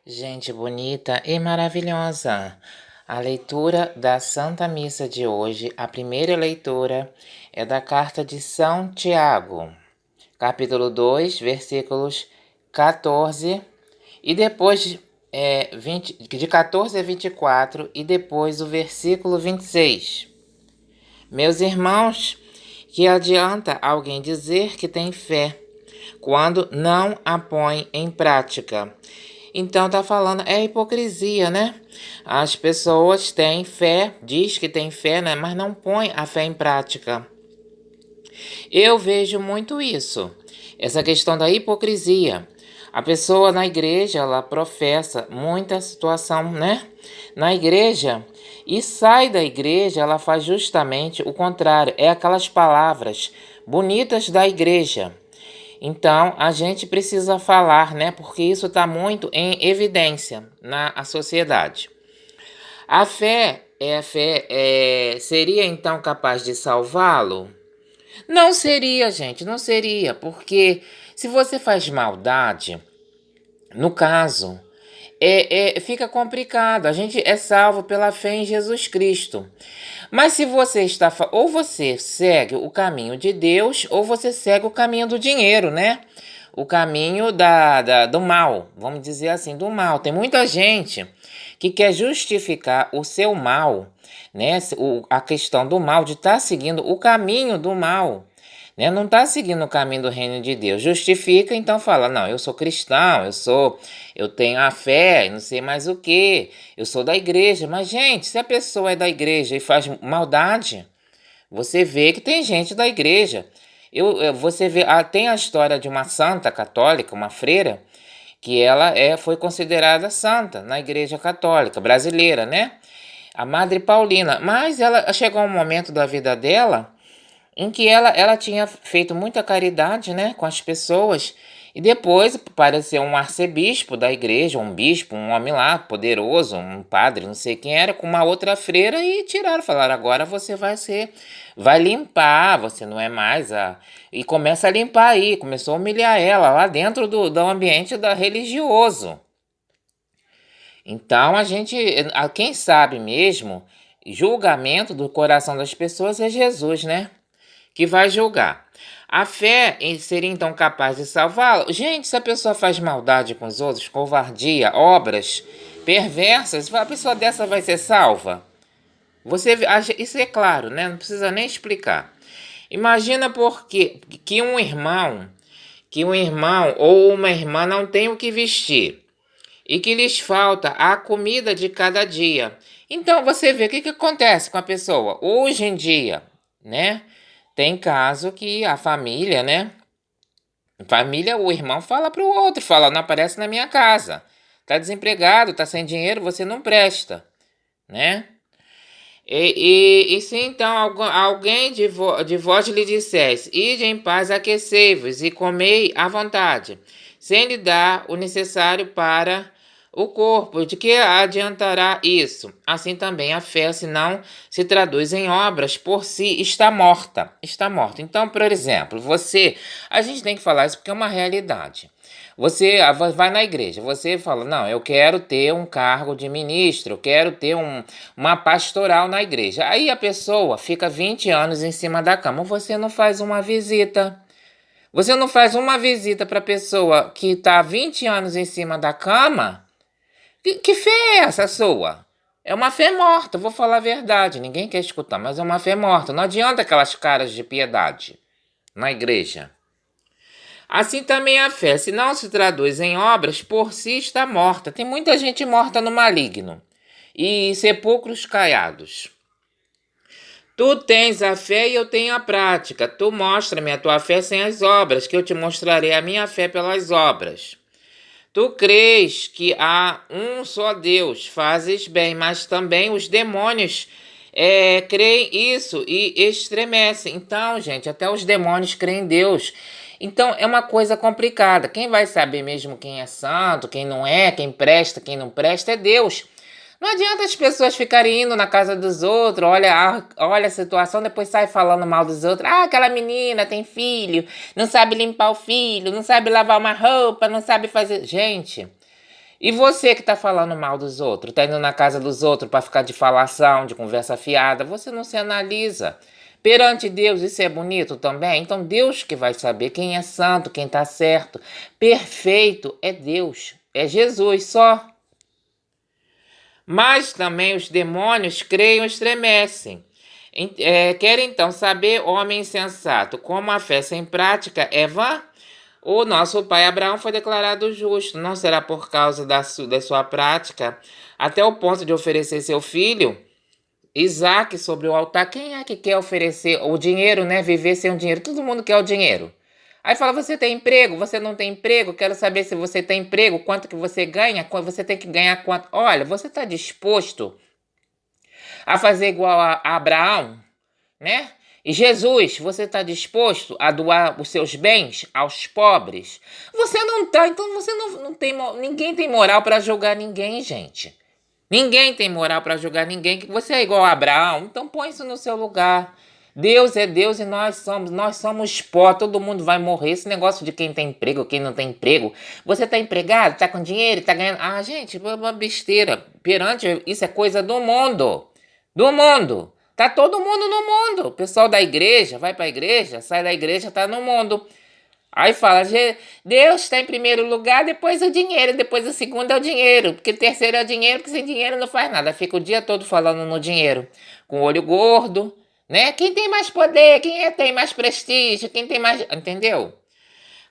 Gente bonita e maravilhosa. A leitura da Santa Missa de hoje, a primeira leitura é da carta de São Tiago, capítulo 2, versículos 14 e depois 14 a 24 e depois o versículo 26. Meus irmãos, que adianta alguém dizer que tem fé quando não a põe em prática? Então tá falando, é hipocrisia, né? As pessoas têm fé, diz que tem fé, né? Mas não põe a fé em prática. Eu vejo muito isso, essa questão da hipocrisia. A pessoa na igreja, ela professa muita situação, né? Na igreja, e sai da igreja, ela faz justamente o contrário. É aquelas palavras bonitas da igreja. Então, a gente precisa falar, né? Porque isso está muito em evidência na sociedade. A fé seria então capaz de salvá-lo? Não seria, gente, não seria, porque se você faz maldade, no caso, fica complicado. A gente é salvo pela fé em Jesus Cristo. Mas se você está, ou você segue o caminho de Deus, ou você segue o caminho do dinheiro, né? O caminho do mal, vamos dizer assim, do mal. Tem muita gente que quer justificar o seu mal, né? A questão do mal, de estar seguindo o caminho do mal, né? Não está seguindo o caminho do reino de Deus. Justifica, então fala, não, eu sou cristão, eu tenho a fé, não sei mais o que, eu sou da igreja. Mas, gente, se a pessoa é da igreja e faz maldade, você vê que tem gente da igreja. Você vê, tem a história de uma santa católica, uma freira, que ela foi considerada santa na igreja católica brasileira, né? A Madre Paulina. Mas ela chegou um momento da vida dela em que ela tinha feito muita caridade, né, com as pessoas, e depois apareceu um arcebispo da igreja, um bispo, um homem lá, poderoso, um padre, não sei quem era, com uma outra freira e tiraram, falaram, agora você vai limpar, você não é mais a... E começa a limpar aí, começou a humilhar ela lá dentro do ambiente religioso. Então quem sabe mesmo, julgamento do coração das pessoas é Jesus, né? Que vai julgar. A fé seria então capaz de salvá-lo? Gente, se a pessoa faz maldade com os outros, covardia, obras perversas, a pessoa dessa vai ser salva? Isso é claro, né? Não precisa nem explicar. Imagina porque que um irmão ou uma irmã não tem o que vestir e que lhes falta a comida de cada dia. Então você vê o que acontece com a pessoa hoje em dia, né? Tem caso que a família, né? Família, o irmão fala pro outro, fala, não aparece na minha casa. Tá desempregado, tá sem dinheiro, você não presta, né? E se então alguém de vós lhe dissesse, ide em paz, aquecei-vos e comei à vontade, sem lhe dar o necessário para o corpo, de que adiantará isso? Assim também a fé, se não se traduz em obras, por si está morta. Está morta. Então, por exemplo, a gente tem que falar isso porque é uma realidade. Você vai na igreja, você fala, não, eu quero ter um cargo de ministro, eu quero ter uma pastoral na igreja. Aí a pessoa fica 20 anos em cima da cama, você não faz uma visita. Você não faz uma visita para a pessoa que está 20 anos em cima da cama? Que fé é essa sua? É uma fé morta, vou falar a verdade. Ninguém quer escutar, mas é uma fé morta. Não adianta aquelas caras de piedade na igreja. Assim também a fé, se não se traduz em obras, por si está morta. Tem muita gente morta no maligno e sepulcros caiados. Tu tens a fé e eu tenho a prática. Tu mostra-me a tua fé sem as obras, que eu te mostrarei a minha fé pelas obras. Tu crês que há um só Deus, fazes bem, mas também os demônios creem isso e estremecem. Então, gente, até os demônios creem em Deus. Então, é uma coisa complicada. Quem vai saber mesmo quem é santo, quem não é, quem presta, quem não presta, é Deus. Não adianta as pessoas ficarem indo na casa dos outros, olha a situação, depois sai falando mal dos outros. Ah, aquela menina tem filho, não sabe limpar o filho, não sabe lavar uma roupa, não sabe fazer... Gente, E você que tá falando mal dos outros, tá indo na casa dos outros para ficar de falação, de conversa fiada, você não se analisa. Perante Deus, isso é bonito também? Então Deus que vai saber quem é santo, quem tá certo. Perfeito é Deus, é Jesus só. Mas também os demônios creem e estremecem. Querem então saber, homem insensato, como a fé sem prática é vã? O nosso pai Abraão foi declarado justo, não será por causa da sua prática, até o ponto de oferecer seu filho, Isaque, sobre o altar. Quem é que quer oferecer o dinheiro, né? Viver sem o dinheiro. Todo mundo quer o dinheiro. Aí fala, você tem emprego? Você não tem emprego? Quero saber se você tem emprego, quanto que você ganha, você tem que ganhar quanto. Olha, você está disposto a fazer igual a Abraão, né? E Jesus, você está disposto a doar os seus bens aos pobres? Você não está, então você não tem, ninguém tem moral para julgar ninguém, gente. Ninguém tem moral para julgar ninguém, que você é igual a Abraão, então põe isso no seu lugar. Deus é Deus e nós somos pó, todo mundo vai morrer. Esse negócio de quem tem emprego, quem não tem emprego. Você tá empregado, tá com dinheiro, tá ganhando. Ah, gente, uma besteira. Perante, isso é coisa do mundo. Do mundo. Tá todo mundo no mundo. O pessoal da igreja, vai pra igreja, sai da igreja, tá no mundo. Aí fala, Deus está em primeiro lugar, depois o dinheiro, depois o segundo é o dinheiro, porque o terceiro é o dinheiro, porque sem dinheiro não faz nada. Fica o dia todo falando no dinheiro, com o olho gordo, né? Quem tem mais poder, tem mais prestígio, quem tem mais... Entendeu?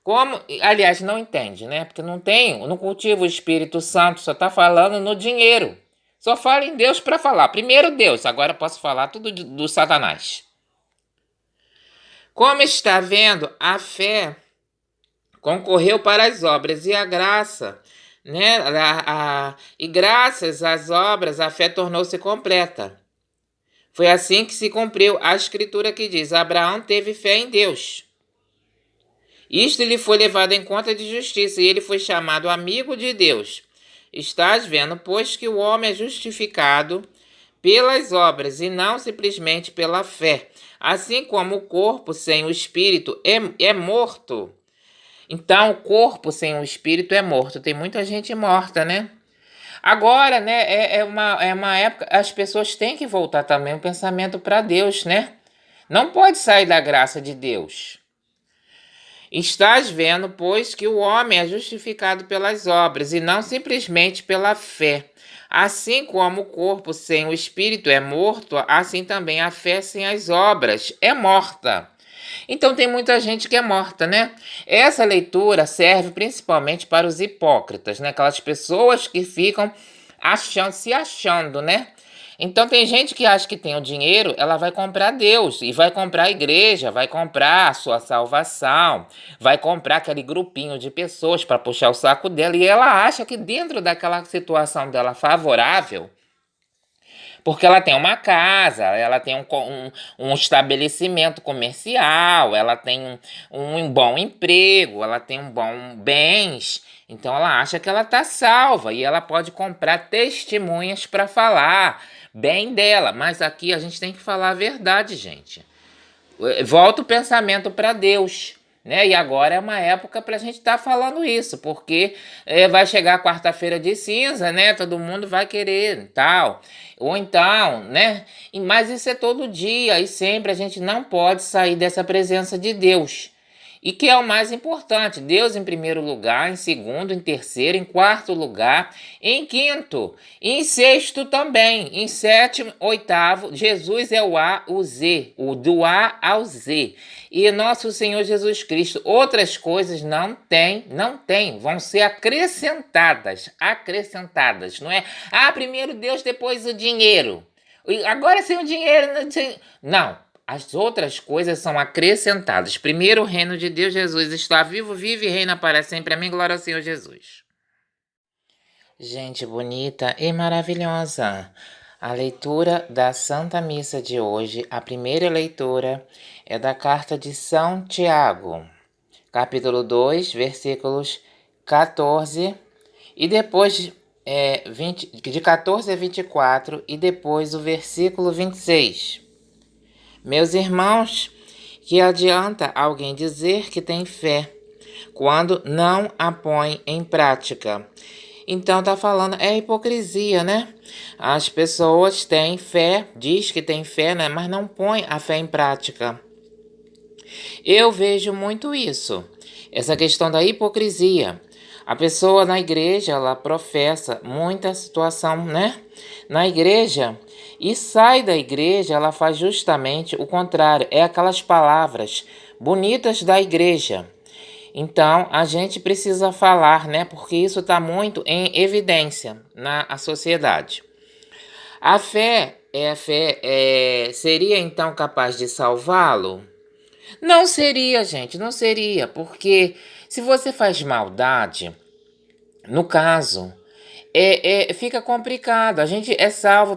Como, aliás, não entende, né? Porque não cultiva o Espírito Santo, só tá falando no dinheiro. Só fala em Deus para falar. Primeiro Deus, agora posso falar tudo do Satanás. Como está vendo, a fé concorreu para as obras e a graça, né? E graças às obras a fé tornou-se completa. Foi assim que se cumpriu a escritura que diz: Abraão teve fé em Deus. Isto lhe foi levado em conta de justiça e ele foi chamado amigo de Deus. Estás vendo, pois, que o homem é justificado pelas obras e não simplesmente pela fé. Assim como o corpo sem o espírito é morto. Então, o corpo sem o espírito é morto. Tem muita gente morta, né? Agora, né, é uma época, as pessoas têm que voltar também o pensamento para Deus, né? Não pode sair da graça de Deus. Estás vendo, pois, que o homem é justificado pelas obras e não simplesmente pela fé. Assim como o corpo sem o espírito é morto, assim também a fé sem as obras é morta. Então tem muita gente que é morta, né? Essa leitura serve principalmente para os hipócritas, né? Aquelas pessoas que ficam se achando, né? Então tem gente que acha que tem o dinheiro, ela vai comprar Deus, e vai comprar a igreja, vai comprar a sua salvação, vai comprar aquele grupinho de pessoas para puxar o saco dela, e ela acha que dentro daquela situação dela favorável, porque ela tem uma casa, ela tem um estabelecimento comercial, ela tem um bom emprego, ela tem um bom bens. Então ela acha que ela está salva e ela pode comprar testemunhas para falar bem dela. Mas aqui a gente tem que falar a verdade, gente. Volta o pensamento para Deus, né? E agora é uma época para a gente estar falando isso, porque vai chegar a quarta-feira de cinza, né? Todo mundo vai querer tal. Ou então, né? Mas isso é todo dia e sempre a gente não pode sair dessa presença de Deus. E que é o mais importante, Deus em primeiro lugar, em segundo, em terceiro, em quarto lugar, em quinto, em sexto também, em sétimo, oitavo, Jesus é o A, o Z, o do A ao Z. E nosso Senhor Jesus Cristo, outras coisas não tem, vão ser acrescentadas, não é? Ah, primeiro Deus, depois o dinheiro. Agora sem o dinheiro, não. As outras coisas são acrescentadas. Primeiro, o reino de Deus, Jesus está vivo, vive e reina para sempre. Amém. Glória ao Senhor Jesus. Gente bonita e maravilhosa. A leitura da Santa Missa de hoje, a primeira leitura é da carta de São Tiago, capítulo 2, versículos 14 e depois de 14 a 24 e depois o versículo 26. Meus irmãos, que adianta alguém dizer que tem fé, quando não a põe em prática? Então tá falando, é hipocrisia, né? As pessoas têm fé, diz que tem fé, né? Mas não põe a fé em prática. Eu vejo muito isso, essa questão da hipocrisia. A pessoa na igreja, ela professa muita situação, né? Na igreja, e sai da igreja, ela faz justamente o contrário. É aquelas palavras bonitas da igreja. Então, a gente precisa falar, né? Porque isso está muito em evidência na sociedade. A fé seria então capaz de salvá-lo? Não seria, gente, não seria, porque se você faz maldade, no caso, fica complicado. A gente é salvo